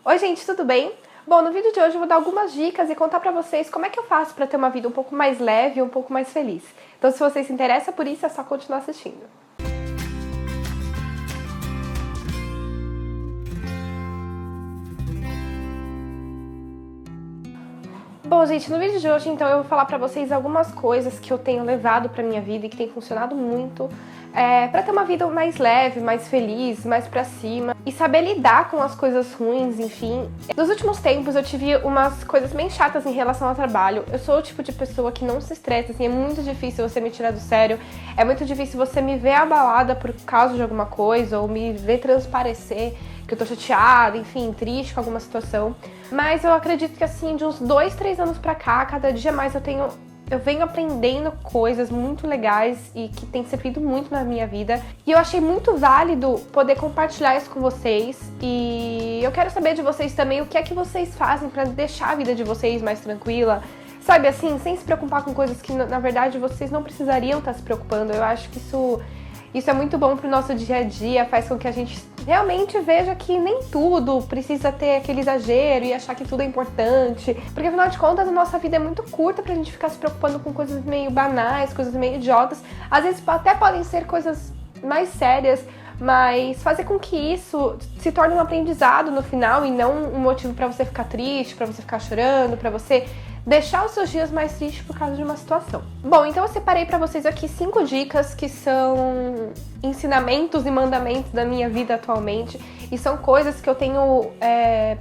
Oi gente, tudo bem? Bom, no vídeo de hoje eu vou dar algumas dicas e contar pra vocês como é que eu faço pra ter uma vida um pouco mais leve e um pouco mais feliz. Então se você se interessa por isso, é só continuar assistindo. Bom, gente, no vídeo de hoje, então, eu vou falar pra vocês algumas coisas que eu tenho levado pra minha vida e que tem funcionado muito pra ter uma vida mais leve, mais feliz, mais pra cima e saber lidar com as coisas ruins, enfim. Nos últimos tempos eu tive umas coisas bem chatas em relação ao trabalho. Eu sou o tipo de pessoa que não se estressa, assim, é muito difícil você me tirar do sério, é muito difícil você me ver abalada por causa de alguma coisa ou me ver transparecer que eu tô chateada, enfim, triste com alguma situação. Mas eu acredito que, assim, de uns 2, 3 anos pra cá, cada dia mais eu venho aprendendo coisas muito legais e que tem servido muito na minha vida. E eu achei muito válido poder compartilhar isso com vocês. E eu quero saber de vocês também o que é que vocês fazem pra deixar a vida de vocês mais tranquila. Sabe, assim, sem se preocupar com coisas que, na verdade, vocês não precisariam estar se preocupando. Eu acho que isso é muito bom pro nosso dia a dia, faz com que a gente realmente veja que nem tudo precisa ter aquele exagero e achar que tudo é importante. Porque, afinal de contas, a nossa vida é muito curta pra gente ficar se preocupando com coisas meio banais, coisas meio idiotas. Às vezes até podem ser coisas mais sérias, mas fazer com que isso se torne um aprendizado no final e não um motivo pra você ficar triste, pra você ficar chorando, pra você deixar os seus dias mais tristes por causa de uma situação. Bom, então eu separei pra vocês aqui 5 dicas que são ensinamentos e mandamentos da minha vida atualmente e são coisas que eu tenho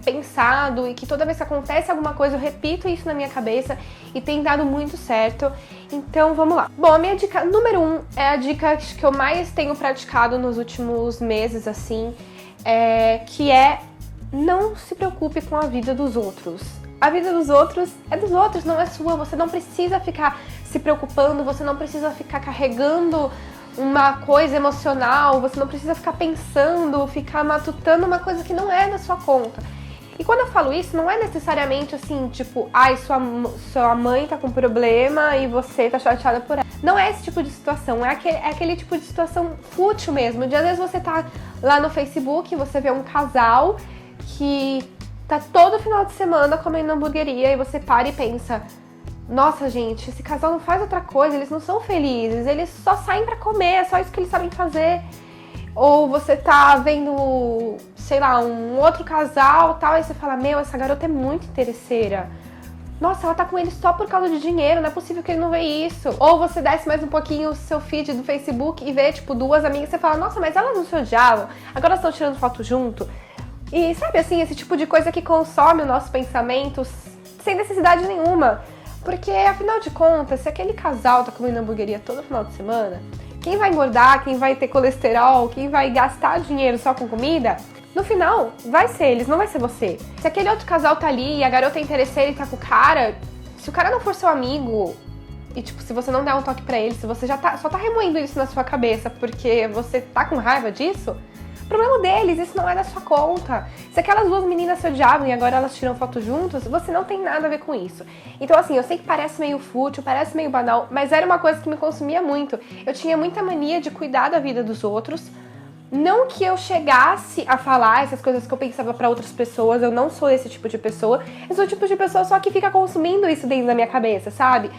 pensado e que toda vez que acontece alguma coisa eu repito isso na minha cabeça e tem dado muito certo. Então vamos lá. Bom, a minha dica número 1 é a dica que eu mais tenho praticado nos últimos meses, assim, que é não se preocupe com a vida dos outros. A vida dos outros é dos outros, não é sua. Você não precisa ficar se preocupando, você não precisa ficar carregando uma coisa emocional, você não precisa ficar pensando, ficar matutando uma coisa que não é da sua conta. E quando eu falo isso, não é necessariamente assim, tipo, ai, sua mãe tá com problema e você tá chateada por ela. Não é esse tipo de situação, é aquele tipo de situação fútil mesmo. De às vezes você tá lá no Facebook e você vê um casal que tá todo final de semana comendo hamburgueria e você para e pensa: nossa, gente, esse casal não faz outra coisa, eles não são felizes, eles só saem pra comer, é só isso que eles sabem fazer. Ou você tá vendo, sei lá, um outro casal tal, e você fala: meu, essa garota é muito interesseira. Nossa, ela tá com ele só por causa de dinheiro, não é possível que ele não vê isso. Ou você desce mais um pouquinho o seu feed do Facebook e vê, tipo, 2 amigas e você fala: nossa, mas elas não se odiavam, agora elas estão tirando foto junto. E sabe assim, esse tipo de coisa que consome o nosso pensamento sem necessidade nenhuma. Porque, afinal de contas, se aquele casal tá comendo hamburgueria todo final de semana, quem vai engordar, quem vai ter colesterol, quem vai gastar dinheiro só com comida, no final vai ser eles, não vai ser você. Se aquele outro casal tá ali e a garota é interesseira e tá com o cara, se o cara não for seu amigo e, tipo, se você não der um toque pra ele, se você só tá remoendo isso na sua cabeça porque você tá com raiva disso, problema deles, isso não é da sua conta. Se aquelas 2 meninas se odiavam e agora elas tiram foto juntas, você não tem nada a ver com isso. Então, assim, eu sei que parece meio fútil, parece meio banal, mas era uma coisa que me consumia muito. Eu tinha muita mania de cuidar da vida dos outros. Não que eu chegasse a falar essas coisas que eu pensava pra outras pessoas, eu não sou esse tipo de pessoa. Eu sou o tipo de pessoa só que fica consumindo isso dentro da minha cabeça, sabe?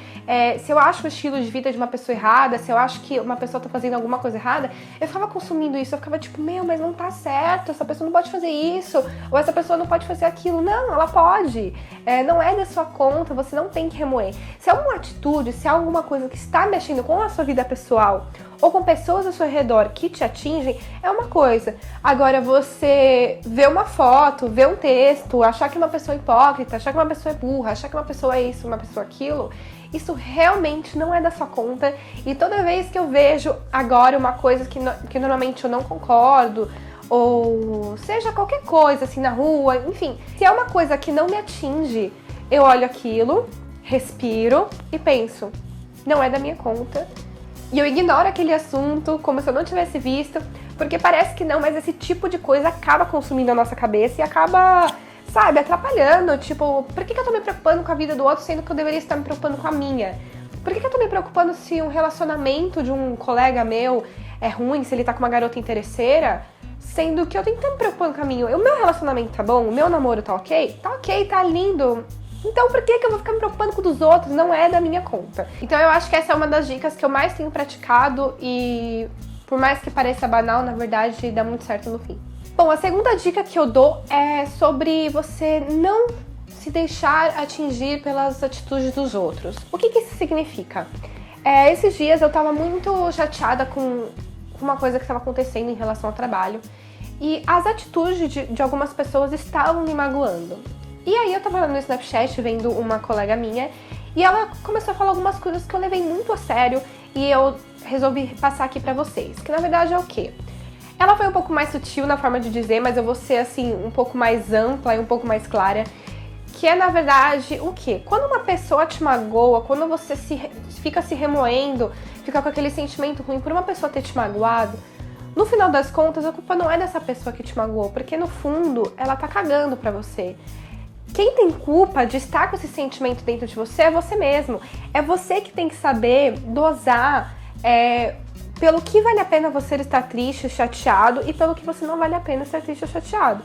Se eu acho o estilo de vida de uma pessoa errada, se eu acho que uma pessoa tá fazendo alguma coisa errada, eu ficava consumindo isso, eu ficava tipo, meu, mas não tá certo, essa pessoa não pode fazer isso, ou essa pessoa não pode fazer aquilo. Não, ela pode. Não é da sua conta, você não tem que remoer. Se é uma atitude, se é alguma coisa que está mexendo com a sua vida pessoal, ou com pessoas ao seu redor que te atingem, é uma coisa. Agora, você ver uma foto, ver um texto, achar que uma pessoa é hipócrita, achar que uma pessoa é burra, achar que uma pessoa é isso, uma pessoa aquilo, isso realmente não é da sua conta. E toda vez que eu vejo agora uma coisa que normalmente eu não concordo, ou seja qualquer coisa assim na rua, enfim, se é uma coisa que não me atinge, eu olho aquilo, respiro e penso: não é da minha conta. E eu ignoro aquele assunto como se eu não tivesse visto, porque parece que não, mas esse tipo de coisa acaba consumindo a nossa cabeça e acaba, sabe, atrapalhando. Tipo, por que eu tô me preocupando com a vida do outro, sendo que eu deveria estar me preocupando com a minha? Por que eu tô me preocupando se um relacionamento de um colega meu é ruim, se ele tá com uma garota interesseira, Sendo que eu tenho que estar me preocupando com a minha. O meu relacionamento tá bom? O meu namoro tá ok? Tá ok, tá lindo. Então por que eu vou ficar me preocupando com o dos outros? Não é da minha conta. Então eu acho que essa é uma das dicas que eu mais tenho praticado e por mais que pareça banal, na verdade dá muito certo no fim. Bom, a segunda dica que eu dou é sobre você não se deixar atingir pelas atitudes dos outros. O que isso significa? Esses dias eu tava muito chateada com uma coisa que estava acontecendo em relação ao trabalho e as atitudes de algumas pessoas estavam me magoando. E aí eu tava no Snapchat vendo uma colega minha e ela começou a falar algumas coisas que eu levei muito a sério e eu resolvi passar aqui pra vocês, que na verdade é o quê? Ela foi um pouco mais sutil na forma de dizer, mas eu vou ser assim um pouco mais ampla e um pouco mais clara, que é na verdade o quê? Quando uma pessoa te magoa, quando você fica se remoendo, fica com aquele sentimento ruim por uma pessoa ter te magoado, no final das contas a culpa não é dessa pessoa que te magoou, porque no fundo ela tá cagando pra você. Quem tem culpa de estar com esse sentimento dentro de você é você mesmo. É você que tem que saber dosar pelo que vale a pena você estar triste, chateado e pelo que você não vale a pena estar triste ou chateado.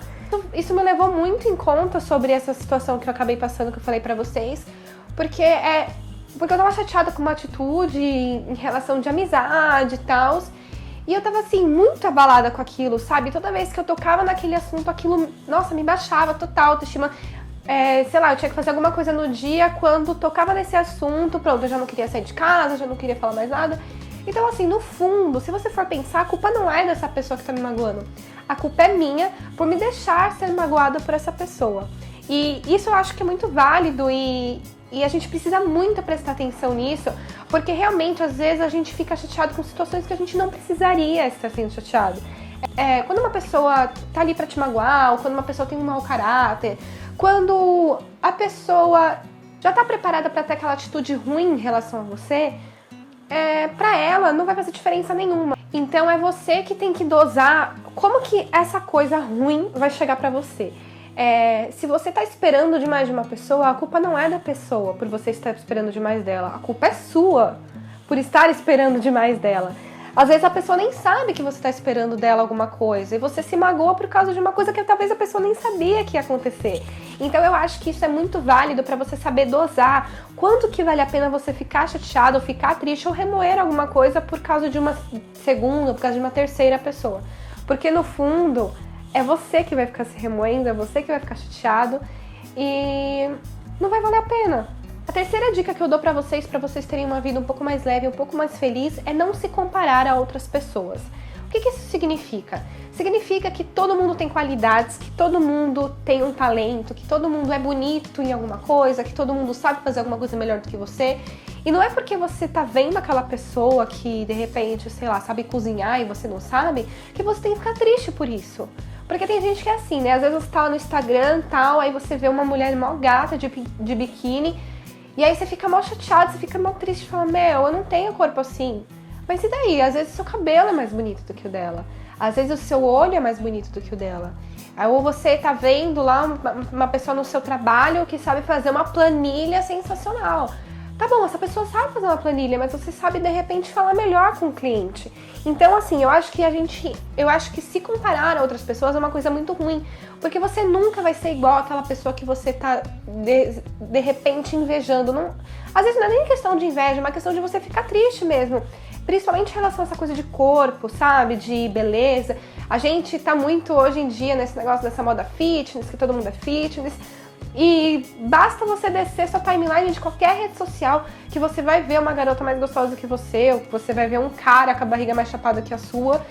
Isso me levou muito em conta sobre essa situação que eu acabei passando, que eu falei pra vocês, porque eu tava chateada com uma atitude em relação de amizade e tal, e eu tava assim, muito abalada com aquilo, sabe? Toda vez que eu tocava naquele assunto, aquilo, nossa, me baixava total, autoestima. Sei lá, eu tinha que fazer alguma coisa no dia, quando tocava nesse assunto, pronto, eu já não queria sair de casa, já não queria falar mais nada. Então assim, no fundo, se você for pensar, a culpa não é dessa pessoa que tá me magoando. A culpa é minha por me deixar ser magoada por essa pessoa. E isso eu acho que é muito válido e a gente precisa muito prestar atenção nisso, porque realmente, às vezes, a gente fica chateado com situações que a gente não precisaria estar sendo chateado. Quando uma pessoa tá ali pra te magoar, ou quando uma pessoa tem um mau caráter, quando a pessoa já tá preparada pra ter aquela atitude ruim em relação a você, pra ela não vai fazer diferença nenhuma. Então é você que tem que dosar como que essa coisa ruim vai chegar pra você. Se você tá esperando demais de uma pessoa, a culpa não é da pessoa por você estar esperando demais dela. A culpa é sua por estar esperando demais dela. Às vezes a pessoa nem sabe que você tá esperando dela alguma coisa e você se magoa por causa de uma coisa que talvez a pessoa nem sabia que ia acontecer. Então eu acho que isso é muito válido pra você saber dosar quanto que vale a pena você ficar chateado, ou ficar triste, ou remoer alguma coisa por causa de uma segunda, por causa de uma terceira pessoa. Porque no fundo é você que vai ficar se remoendo, é você que vai ficar chateado e não vai valer a pena. A terceira dica que eu dou pra vocês terem uma vida um pouco mais leve, um pouco mais feliz, é não se comparar a outras pessoas. O que isso significa? Significa que todo mundo tem qualidades, que todo mundo tem um talento, que todo mundo é bonito em alguma coisa, que todo mundo sabe fazer alguma coisa melhor do que você. E não é porque você tá vendo aquela pessoa que, de repente, sei lá, sabe cozinhar e você não sabe, que você tem que ficar triste por isso. Porque tem gente que é assim, né? Às vezes você tá lá no Instagram e tal, aí você vê uma mulher mó gata de biquíni, e aí você fica mal chateado, você fica mal triste, fala, eu não tenho corpo assim. Mas e daí? Às vezes o seu cabelo é mais bonito do que o dela. Às vezes o seu olho é mais bonito do que o dela. Ou você tá vendo lá uma pessoa no seu trabalho que sabe fazer uma planilha sensacional. Tá bom, essa pessoa sabe fazer uma planilha, mas você sabe de repente falar melhor com o cliente. Então assim, eu acho que se comparar a outras pessoas é uma coisa muito ruim, porque você nunca vai ser igual àquela pessoa que você tá de repente invejando. Não, às vezes não é nem questão de inveja, é uma questão de você ficar triste mesmo. Principalmente em relação a essa coisa de corpo, sabe? De beleza. A gente tá muito hoje em dia nesse negócio dessa moda fitness, que todo mundo é fitness. E basta você descer sua timeline de qualquer rede social que você vai ver uma garota mais gostosa que você, ou que você vai ver um cara com a barriga mais chapada que a sua.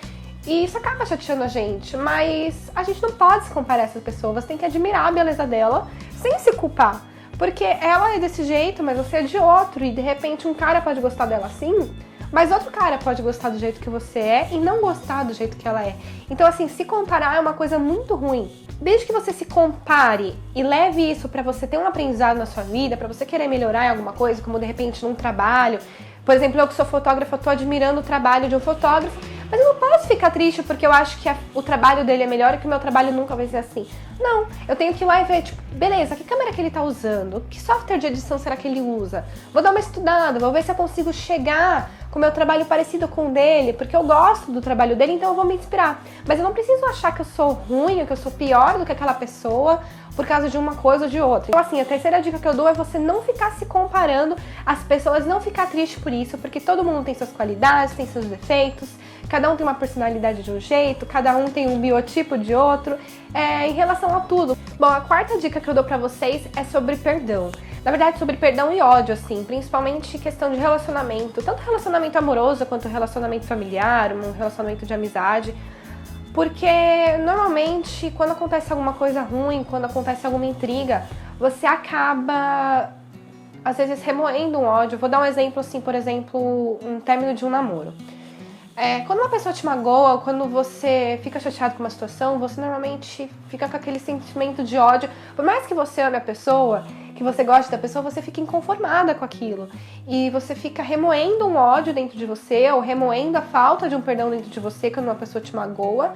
E isso acaba chateando a gente, mas a gente não pode se comparar a essa pessoa. Você tem que admirar a beleza dela sem se culpar. Porque ela é desse jeito, mas você é de outro. E de repente um cara pode gostar dela assim, mas outro cara pode gostar do jeito que você é e não gostar do jeito que ela é. Então assim, se comparar é uma coisa muito ruim. Desde que você se compare e leve isso pra você ter um aprendizado na sua vida, pra você querer melhorar em alguma coisa, como de repente num trabalho. Por exemplo, eu que sou fotógrafa, eu tô admirando o trabalho de um fotógrafo, mas eu não posso ficar triste porque eu acho que o trabalho dele é melhor e que o meu trabalho nunca vai ser assim. Não, eu tenho que ir lá e ver, tipo, beleza, que câmera que ele tá usando? Que software de edição será que ele usa? Vou dar uma estudada, vou ver se eu consigo chegar com o meu trabalho parecido com o dele, porque eu gosto do trabalho dele, então eu vou me inspirar. Mas eu não preciso achar que eu sou ruim, ou que eu sou pior do que aquela pessoa por causa de uma coisa ou de outra. Então assim, a terceira dica que eu dou é você não ficar se comparando às pessoas, não ficar triste por isso, porque todo mundo tem suas qualidades, tem seus defeitos, cada um tem uma personalidade de um jeito, cada um tem um biotipo de outro, em relação a tudo. Bom, a quarta dica que eu dou pra vocês é sobre perdão. Na verdade, sobre perdão e ódio, assim, principalmente questão de relacionamento, tanto relacionamento amoroso quanto relacionamento familiar, um relacionamento de amizade, porque normalmente quando acontece alguma coisa ruim, quando acontece alguma intriga, você acaba, às vezes, remoendo um ódio. Vou dar um exemplo, assim, por exemplo, um término de um namoro. Quando uma pessoa te magoa, quando você fica chateado com uma situação, você normalmente fica com aquele sentimento de ódio. Por mais que você ame a pessoa, que você goste da pessoa, você fica inconformada com aquilo. E você fica remoendo um ódio dentro de você, ou remoendo a falta de um perdão dentro de você quando uma pessoa te magoa.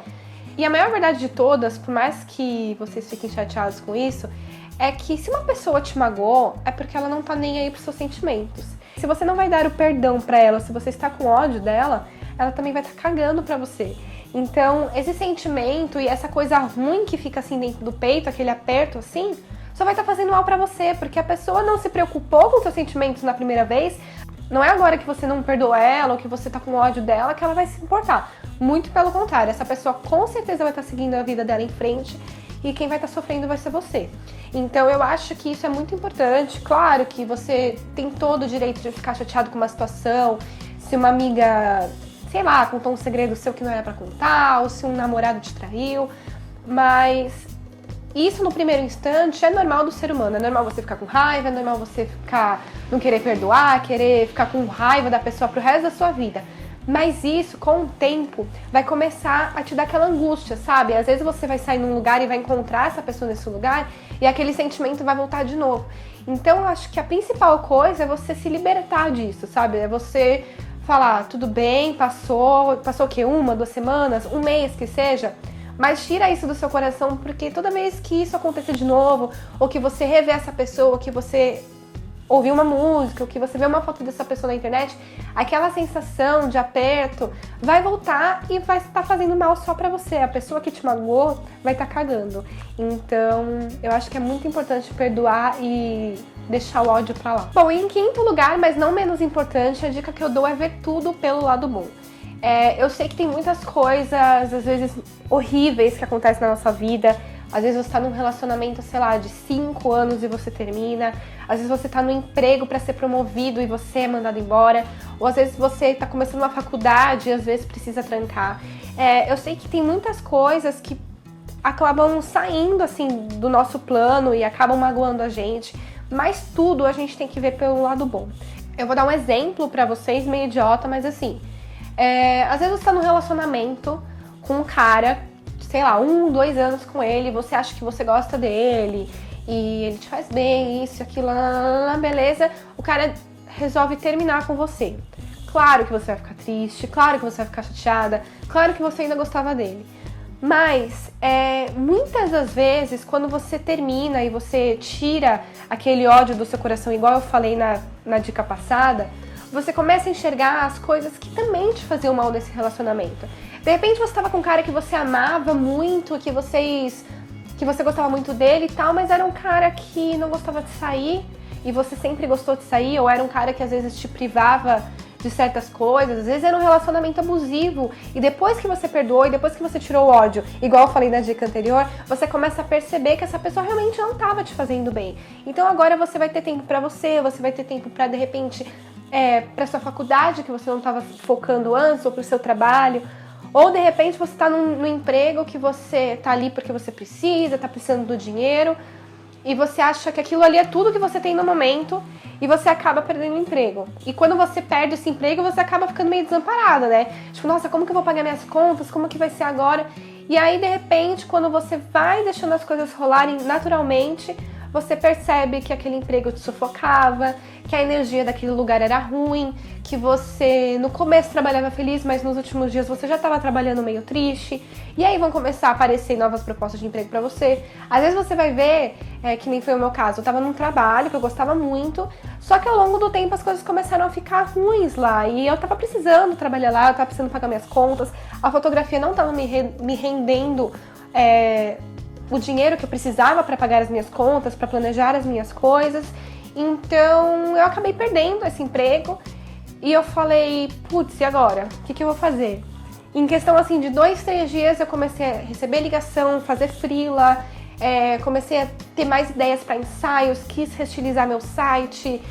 E a maior verdade de todas, por mais que vocês fiquem chateados com isso, é que se uma pessoa te magoou, é porque ela não tá nem aí pros seus sentimentos. Se você não vai dar o perdão pra ela, se você está com ódio dela, ela também vai estar cagando pra você. Então, esse sentimento e essa coisa ruim que fica assim dentro do peito, aquele aperto assim, só vai estar fazendo mal pra você, porque a pessoa não se preocupou com seus sentimentos na primeira vez. Não é agora que você não perdoa ela ou que você tá com ódio dela que ela vai se importar. Muito pelo contrário, essa pessoa com certeza vai estar seguindo a vida dela em frente e quem vai estar sofrendo vai ser você. Então eu acho que isso é muito importante. Claro que você tem todo o direito de ficar chateado com uma situação, se uma amiga, sei lá, contou um segredo seu que não era pra contar, ou se um namorado te traiu, mas isso no primeiro instante é normal do ser humano, é normal você ficar com raiva, é normal você não querer perdoar, querer ficar com raiva da pessoa pro resto da sua vida. Mas isso, com o tempo, vai começar a te dar aquela angústia, sabe? Às vezes você vai sair num lugar e vai encontrar essa pessoa nesse lugar e aquele sentimento vai voltar de novo. Então eu acho que a principal coisa é você se libertar disso, sabe? É você falar, tudo bem, passou o quê? 1, 2 semanas, um mês que seja, mas tira isso do seu coração, porque toda vez que isso acontecer de novo, ou que você rever essa pessoa, ou que você ouvir uma música, ou que você vê uma foto dessa pessoa na internet, aquela sensação de aperto vai voltar e vai estar fazendo mal só pra você. A pessoa que te magoou vai estar cagando. Então, eu acho que é muito importante perdoar e deixar o ódio pra lá. Bom, e em quinto lugar, mas não menos importante, a dica que eu dou é ver tudo pelo lado bom. Eu sei que tem muitas coisas, às vezes, horríveis que acontecem na nossa vida. Às vezes você tá num relacionamento, sei lá, de 5 anos e você termina. Às vezes você tá no emprego pra ser promovido e você é mandado embora. Ou às vezes você tá começando uma faculdade e às vezes precisa trancar. Eu sei que tem muitas coisas que acabam saindo, assim, do nosso plano e acabam magoando a gente. Mas tudo a gente tem que ver pelo lado bom. Eu vou dar um exemplo pra vocês, meio idiota, mas assim... às vezes você tá num relacionamento com um cara, sei lá, 1, 2 anos com ele, você acha que você gosta dele e ele te faz bem, isso, aquilo, beleza, o cara resolve terminar com você. Claro que você vai ficar triste, claro que você vai ficar chateada, claro que você ainda gostava dele. Mas, muitas das vezes, quando você termina e você tira aquele ódio do seu coração, igual eu falei na dica passada, você começa a enxergar as coisas que também te faziam mal nesse relacionamento. De repente você estava com um cara que você amava muito, que você gostava muito dele e tal, mas era um cara que não gostava de sair e você sempre gostou de sair, ou era um cara que às vezes te privava de certas coisas, às vezes era um relacionamento abusivo e depois que você perdoou e depois que você tirou o ódio, igual eu falei na dica anterior, você começa a perceber que essa pessoa realmente não estava te fazendo bem. Então agora você vai ter tempo pra você vai ter tempo pra de repente para sua faculdade que você não estava focando antes, ou para o seu trabalho, ou de repente você está num emprego que você está ali porque você precisa, está precisando do dinheiro e você acha que aquilo ali é tudo que você tem no momento e você acaba perdendo o emprego. E quando você perde esse emprego, você acaba ficando meio desamparada, né? Tipo, nossa, como que eu vou pagar minhas contas? Como que vai ser agora? E aí, de repente, quando você vai deixando as coisas rolarem naturalmente, você percebe que aquele emprego te sufocava, que a energia daquele lugar era ruim, que você no começo trabalhava feliz, mas nos últimos dias você já estava trabalhando meio triste. E aí vão começar a aparecer novas propostas de emprego pra você. Às vezes você vai ver que nem foi o meu caso. Eu tava num trabalho que eu gostava muito, só que ao longo do tempo as coisas começaram a ficar ruins lá. E eu tava precisando trabalhar lá, eu tava precisando pagar minhas contas, a fotografia não tava me rendendo o dinheiro que eu precisava para pagar as minhas contas, para planejar as minhas coisas. Então eu acabei perdendo esse emprego e eu falei, putz, e agora? O que eu vou fazer? Em questão assim de 2, 3 dias eu comecei a receber ligação, fazer freela, comecei a ter mais ideias para ensaios, quis reestilizar meu site,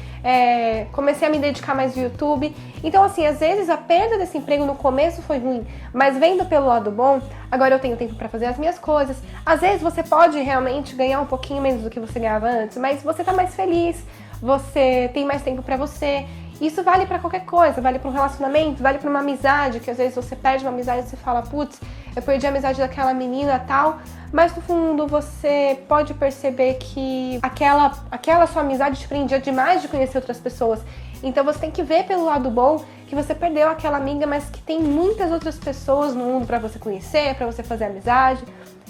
comecei a me dedicar mais no YouTube. Então assim, às vezes a perda desse emprego no começo foi ruim, mas vendo pelo lado bom, agora eu tenho tempo para fazer as minhas coisas. Às vezes você pode realmente ganhar um pouquinho menos do que você ganhava antes, mas você tá mais feliz, você tem mais tempo para você. Isso vale pra qualquer coisa, vale pra um relacionamento, vale pra uma amizade, que às vezes você perde uma amizade e você fala, putz, eu perdi a amizade daquela menina e tal, mas no fundo você pode perceber que aquela sua amizade te prendia demais de conhecer outras pessoas. Então você tem que ver pelo lado bom que você perdeu aquela amiga, mas que tem muitas outras pessoas no mundo pra você conhecer, pra você fazer amizade.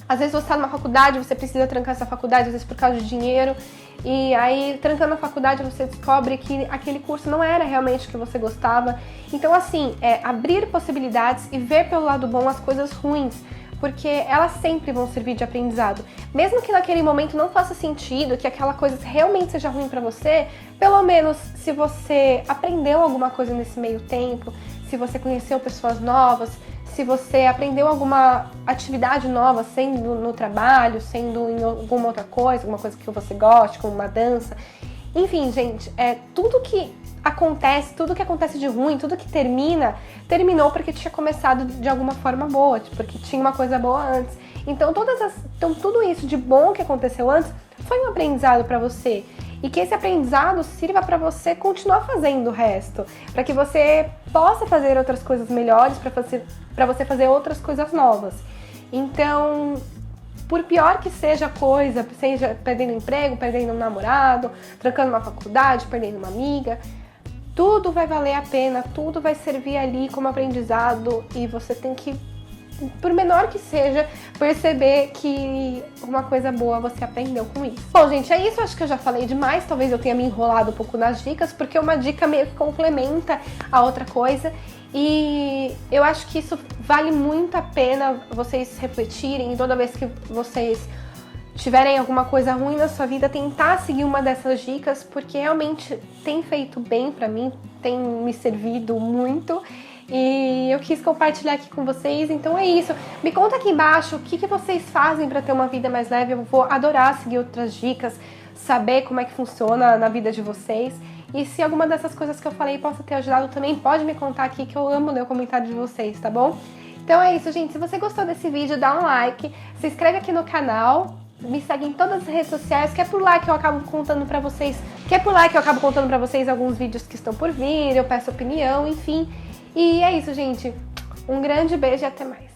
Às vezes você tá numa faculdade, você precisa trancar essa faculdade, às vezes por causa de dinheiro. E aí, trancando a faculdade, você descobre que aquele curso não era realmente o que você gostava. Então, assim, abrir possibilidades e ver pelo lado bom as coisas ruins, porque elas sempre vão servir de aprendizado. Mesmo que naquele momento não faça sentido, que aquela coisa realmente seja ruim pra você, pelo menos se você aprendeu alguma coisa nesse meio tempo, se você conheceu pessoas novas, se você aprendeu alguma atividade nova, sendo no trabalho, sendo em alguma outra coisa, alguma coisa que você goste, como uma dança. Enfim, gente, tudo que acontece de ruim, tudo que terminou porque tinha começado de alguma forma boa, porque tinha uma coisa boa antes. Então, tudo isso de bom que aconteceu antes foi um aprendizado para você. E que esse aprendizado sirva para você continuar fazendo o resto, para que você possa fazer outras coisas melhores, para você fazer outras coisas novas. Então, por pior que seja a coisa, seja perdendo emprego, perdendo um namorado, trancando uma faculdade, perdendo uma amiga, tudo vai valer a pena, tudo vai servir ali como aprendizado e você tem que, por menor que seja, perceber que uma coisa boa você aprendeu com isso. Bom, gente, é isso. Acho que eu já falei demais. Talvez eu tenha me enrolado um pouco nas dicas, porque uma dica meio que complementa a outra coisa. E eu acho que isso vale muito a pena vocês refletirem. E toda vez que vocês tiverem alguma coisa ruim na sua vida, tentar seguir uma dessas dicas, porque realmente tem feito bem pra mim, tem me servido muito. E eu quis compartilhar aqui com vocês, então é isso. Me conta aqui embaixo o que vocês fazem para ter uma vida mais leve. Eu vou adorar seguir outras dicas, saber como é que funciona na vida de vocês. E se alguma dessas coisas que eu falei possa ter ajudado também, pode me contar aqui que eu amo ler o comentário de vocês, tá bom? Então é isso, gente. Se você gostou desse vídeo, dá um like, se inscreve aqui no canal, me segue em todas as redes sociais, que é por lá que eu acabo contando pra vocês, alguns vídeos que estão por vir, eu peço opinião, enfim. E é isso, gente. Um grande beijo e até mais.